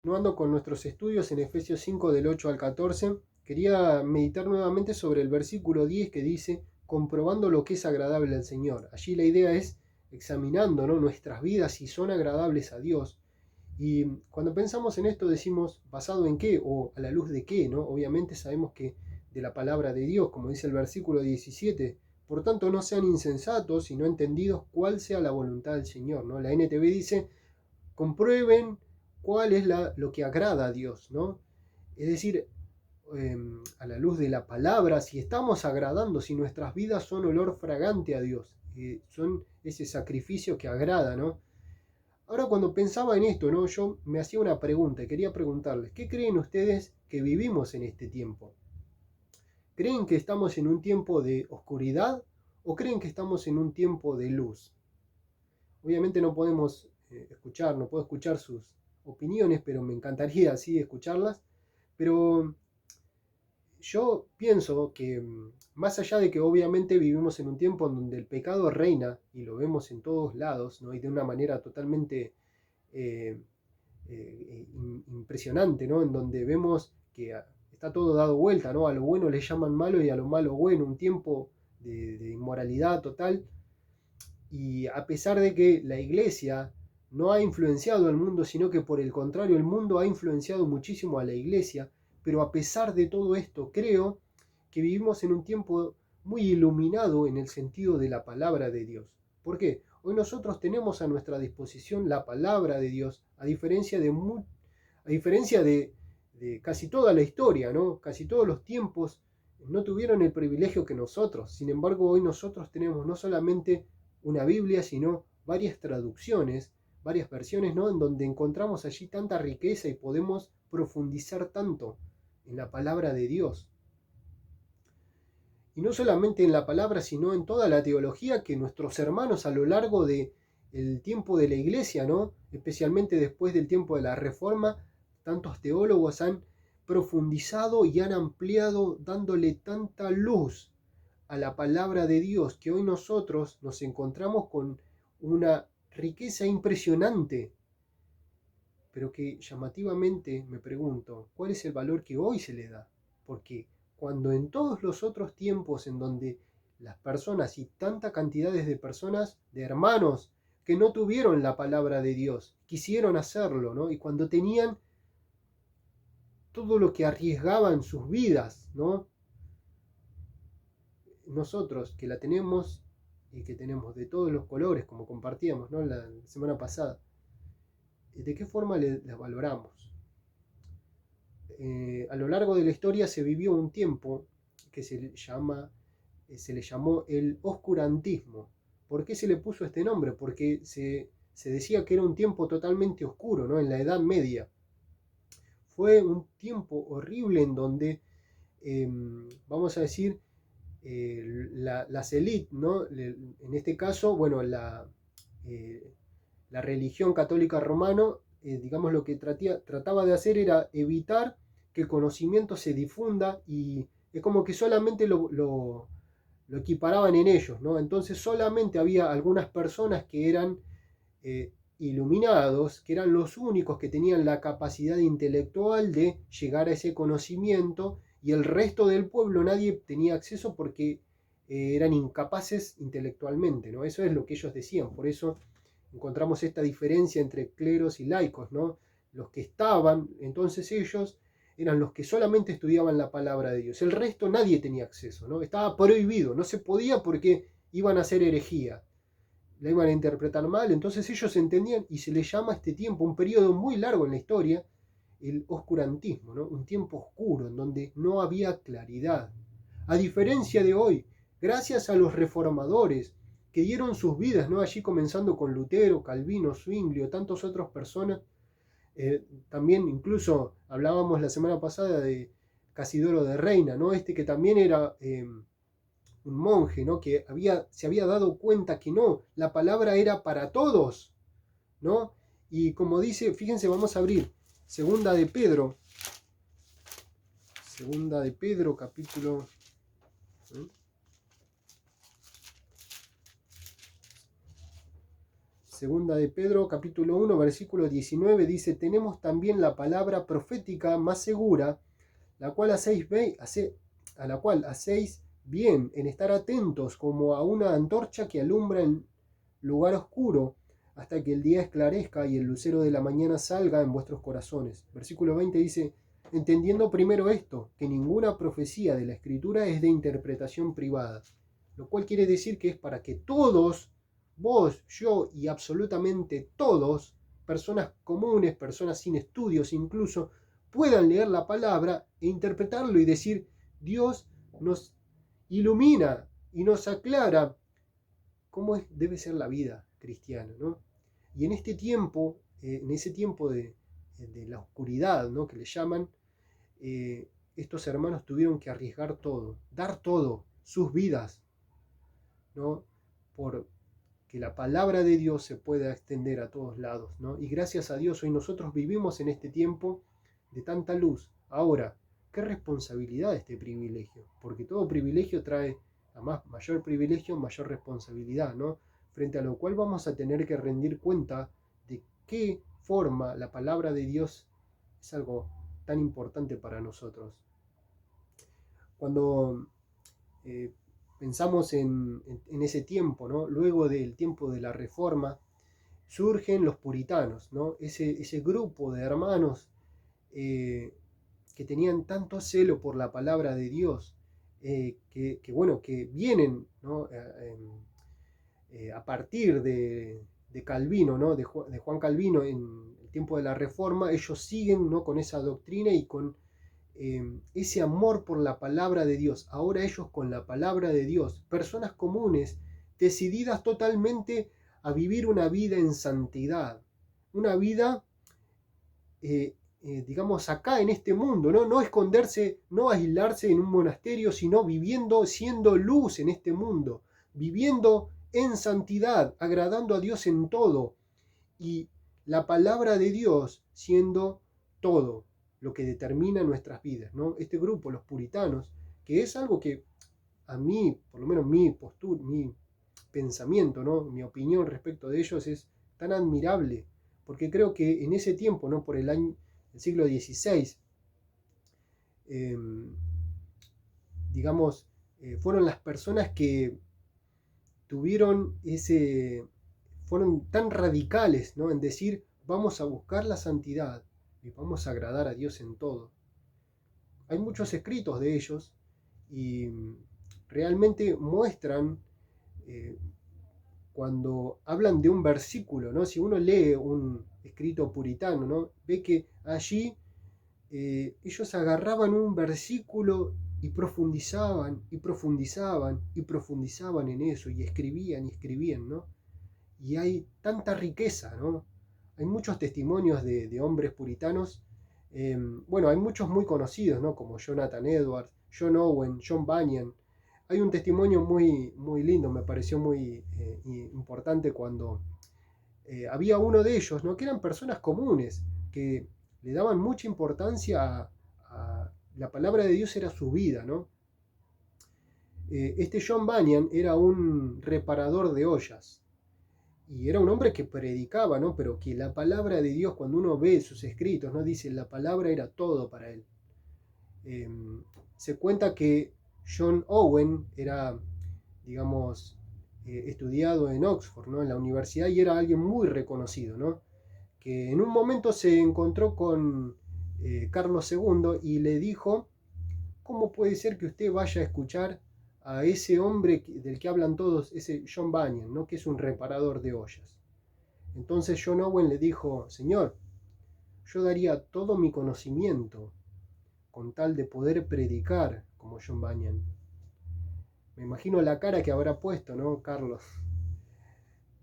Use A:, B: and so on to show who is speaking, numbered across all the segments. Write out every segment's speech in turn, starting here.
A: Continuando con nuestros estudios en Efesios 5 del 8 al 14, quería meditar nuevamente sobre el versículo 10 que dice, comprobando lo que es agradable al Señor. Allí la idea es examinando, ¿no?, nuestras vidas si son agradables a Dios. Y cuando pensamos en esto decimos, ¿basado en qué? O a la luz de qué, ¿no? Obviamente sabemos que de la palabra de Dios, como dice el versículo 17, por tanto no sean insensatos, sino entendidos cuál sea la voluntad del Señor, ¿no? La NTV dice, comprueben cuál es lo que agrada a Dios, ¿no? Es decir, a la luz de la palabra, si estamos agradando, si nuestras vidas son olor fragante a Dios, son ese sacrificio que agrada, ¿no? Ahora cuando pensaba en esto, ¿no? Yo me hacía una pregunta y quería preguntarles, ¿qué creen ustedes que vivimos en este tiempo? ¿Creen que estamos en un tiempo de oscuridad o creen que estamos en un tiempo de luz? Obviamente no podemos no puedo escuchar sus opiniones, pero me encantaría así escucharlas. Pero yo pienso que más allá de que obviamente vivimos en un tiempo en donde el pecado reina y lo vemos en todos lados, ¿no? Y de una manera totalmente eh, impresionante, ¿no? En donde vemos que está todo dado vuelta, ¿no? A lo bueno le llaman malo y a lo malo bueno, un tiempo de inmoralidad total. Y a pesar de que la iglesia no ha influenciado al mundo, sino que por el contrario el mundo ha influenciado muchísimo a la iglesia, pero a pesar de todo esto creo que vivimos en un tiempo muy iluminado en el sentido de la palabra de Dios. ¿Por qué? Hoy nosotros tenemos a nuestra disposición la palabra de Dios, a diferencia de casi toda la historia, ¿no? Casi todos los tiempos no tuvieron el privilegio que nosotros. Sin embargo, hoy nosotros tenemos no solamente una Biblia, sino varias traducciones, varias versiones, ¿no? En donde encontramos allí tanta riqueza y podemos profundizar tanto en la palabra de Dios. Y no solamente en la palabra, sino en toda la teología que nuestros hermanos a lo largo de el tiempo de la iglesia, ¿no? Especialmente después del tiempo de la Reforma, tantos teólogos han profundizado y han ampliado dándole tanta luz a la palabra de Dios que hoy nosotros nos encontramos con una riqueza impresionante, pero que llamativamente me pregunto, ¿cuál es el valor que hoy se le da? Porque cuando en todos los otros tiempos en donde las personas y tanta cantidades de personas, de hermanos, que no tuvieron la palabra de Dios, quisieron hacerlo, ¿no? Y cuando tenían todo lo que arriesgaban sus vidas, ¿no? Nosotros que la tenemos y que tenemos de todos los colores, como compartíamos, ¿no?, la semana pasada, ¿de qué forma las valoramos? A lo largo de la historia se vivió un tiempo que se le llamó el oscurantismo. ¿Por qué se le puso este nombre? Porque se decía que era un tiempo totalmente oscuro, ¿no? En la Edad Media. Fue un tiempo horrible en donde, vamos a decir, las élites, ¿no? En este caso, bueno, la religión católica romana, digamos, lo que trataba de hacer era evitar que el conocimiento se difunda y es como que solamente lo equiparaban en ellos, ¿no? Entonces solamente había algunas personas que eran iluminados, que eran los únicos que tenían la capacidad intelectual de llegar a ese conocimiento y el resto del pueblo nadie tenía acceso porque eran incapaces intelectualmente, ¿no? Eso es lo que ellos decían, por eso encontramos esta diferencia entre cleros y laicos, ¿no? Los que estaban, entonces ellos eran los que solamente estudiaban la palabra de Dios. El resto nadie tenía acceso, ¿no? Estaba prohibido, no se podía porque iban a hacer herejía, la iban a interpretar mal, entonces ellos entendían y se les llama este tiempo, un periodo muy largo en la historia, el oscurantismo, ¿no? Un tiempo oscuro en donde no había claridad. A diferencia de hoy, gracias a los reformadores que dieron sus vidas, ¿no? Allí comenzando con Lutero, Calvino, Zwinglio, tantas otras personas, también incluso hablábamos la semana pasada de Casidoro de Reina, ¿no? Este que también era un monje, ¿no? Que se había dado cuenta que no, la palabra era para todos, ¿no? Y como dice, fíjense, vamos a abrir segunda de Pedro, capítulo, Segunda de Pedro, capítulo 1, versículo 19, dice: tenemos también la palabra profética más segura, la cual a la cual hacéis bien en estar atentos como a una antorcha que alumbra en lugar oscuro, hasta que el día esclarezca y el lucero de la mañana salga en vuestros corazones. Versículo 20 dice: entendiendo primero esto, que ninguna profecía de la Escritura es de interpretación privada, lo cual quiere decir que es para que todos, vos, yo y absolutamente todos, personas comunes, personas sin estudios incluso, puedan leer la palabra e interpretarlo y decir: Dios nos ilumina y nos aclara cómo debe ser la vida cristiana, ¿no? Y en este tiempo, en ese tiempo de la oscuridad, ¿no?, que le llaman, estos hermanos tuvieron que arriesgar todo, dar todo, sus vidas, ¿no?, por que la palabra de Dios se pueda extender a todos lados, ¿no? Y gracias a Dios hoy nosotros vivimos en este tiempo de tanta luz. Ahora, qué responsabilidad este privilegio, porque todo privilegio trae, además, mayor privilegio, mayor responsabilidad, ¿no? Frente a lo cual vamos a tener que rendir cuenta de qué forma la palabra de Dios es algo tan importante para nosotros. Cuando pensamos en ese tiempo, ¿no?, luego del tiempo de la Reforma, surgen los puritanos, ¿no?, ese grupo de hermanos que tenían tanto celo por la palabra de Dios, que vienen, ¿no?, a partir de Calvino, ¿no?, de Juan Calvino en el tiempo de la Reforma. Ellos siguen, ¿no?, con esa doctrina y con ese amor por la palabra de Dios. Ahora ellos con la palabra de Dios, personas comunes, decididas totalmente a vivir una vida en santidad, una vida, digamos, acá en este mundo, ¿no? No esconderse, no aislarse en un monasterio, sino viviendo, siendo luz en este mundo, viviendo en santidad, agradando a Dios en todo, y la palabra de Dios siendo todo lo que determina nuestras vidas, ¿no? Este grupo, los puritanos, que es algo que a mí, por lo menos mi postura, mi pensamiento, ¿no?, mi opinión respecto de ellos es tan admirable, porque creo que en ese tiempo, ¿no?, por el siglo XVI, digamos, fueron las personas que fueron tan radicales, ¿no?, en decir: vamos a buscar la santidad y vamos a agradar a Dios en todo. Hay muchos escritos de ellos y realmente muestran, cuando hablan de un versículo, ¿no? Si uno lee un escrito puritano, ¿no?, ve que allí ellos agarraban un versículo y profundizaban y profundizaban y profundizaban en eso y escribían, ¿no? Y hay tanta riqueza, ¿no? Hay muchos testimonios de hombres puritanos. Bueno, hay muchos muy conocidos, ¿no?, como Jonathan Edwards, John Owen, John Bunyan. Hay un testimonio muy, muy lindo, me pareció muy importante, cuando había uno de ellos, ¿no?, que eran personas comunes, que le daban mucha importancia a la palabra de Dios, era su vida, ¿no? Este John Bunyan era un reparador de ollas y era un hombre que predicaba, ¿no?, pero que la palabra de Dios, cuando uno ve sus escritos, ¿no?, dice, la palabra era todo para él. Se cuenta que John Owen era, digamos, estudiado en Oxford, ¿no?, en la universidad, y era alguien muy reconocido, ¿no?, que en un momento se encontró con Carlos II y le dijo: ¿cómo puede ser que usted vaya a escuchar a ese hombre del que hablan todos, ese John Bunyan, ¿no?, que es un reparador de ollas? Entonces John Owen le dijo: señor, yo daría todo mi conocimiento con tal de poder predicar como John Bunyan. Me imagino la cara que habrá puesto, ¿no, Carlos?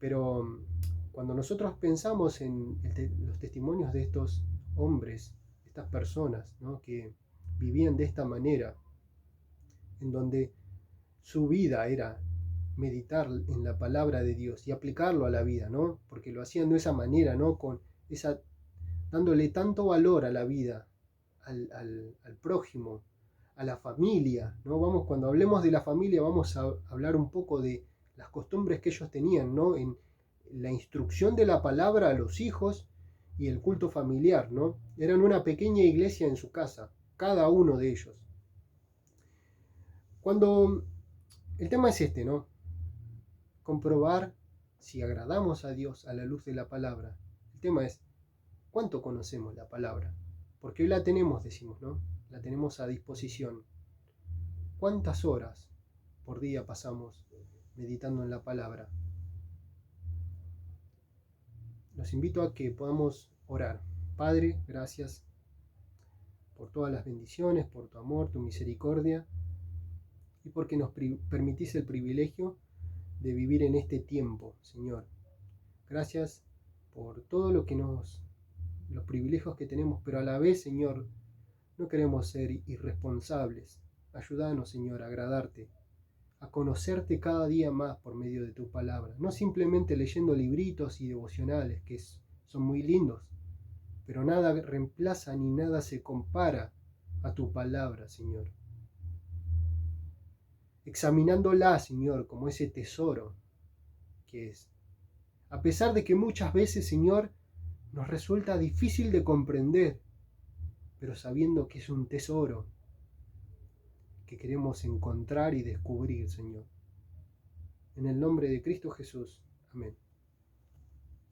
A: Pero cuando nosotros pensamos en los testimonios de estos hombres, estas personas, ¿no?, que vivían de esta manera, en donde su vida era meditar en la palabra de Dios y aplicarlo a la vida, ¿no?, porque lo hacían de esa manera, ¿no?, dándole tanto valor a la vida, al prójimo, a la familia, ¿no? Cuando hablemos de la familia, vamos a hablar un poco de las costumbres que ellos tenían, ¿no?, en la instrucción de la palabra a los hijos y el culto familiar, ¿no? Eran una pequeña iglesia en su casa, cada uno de ellos. Cuando el tema es este, ¿no? Comprobar si agradamos a Dios a la luz de la palabra. El tema es, ¿cuánto conocemos la palabra? Porque hoy la tenemos, decimos, ¿no? La tenemos a disposición. ¿Cuántas horas por día pasamos meditando en la palabra? Los invito a que podamos orar. Padre, gracias por todas las bendiciones, por tu amor, tu misericordia y porque nos permitís el privilegio de vivir en este tiempo, Señor. Gracias por todo lo que los privilegios que tenemos, pero a la vez, Señor, no queremos ser irresponsables. Ayúdanos, Señor, a agradarte, a conocerte cada día más por medio de tu palabra, no simplemente leyendo libritos y devocionales, que son muy lindos, pero nada reemplaza ni nada se compara a tu palabra, Señor. Examinándola, Señor, como ese tesoro que es. A pesar de que muchas veces, Señor, nos resulta difícil de comprender, pero sabiendo que es un tesoro que queremos encontrar y descubrir, Señor. En el nombre de Cristo Jesús. Amén.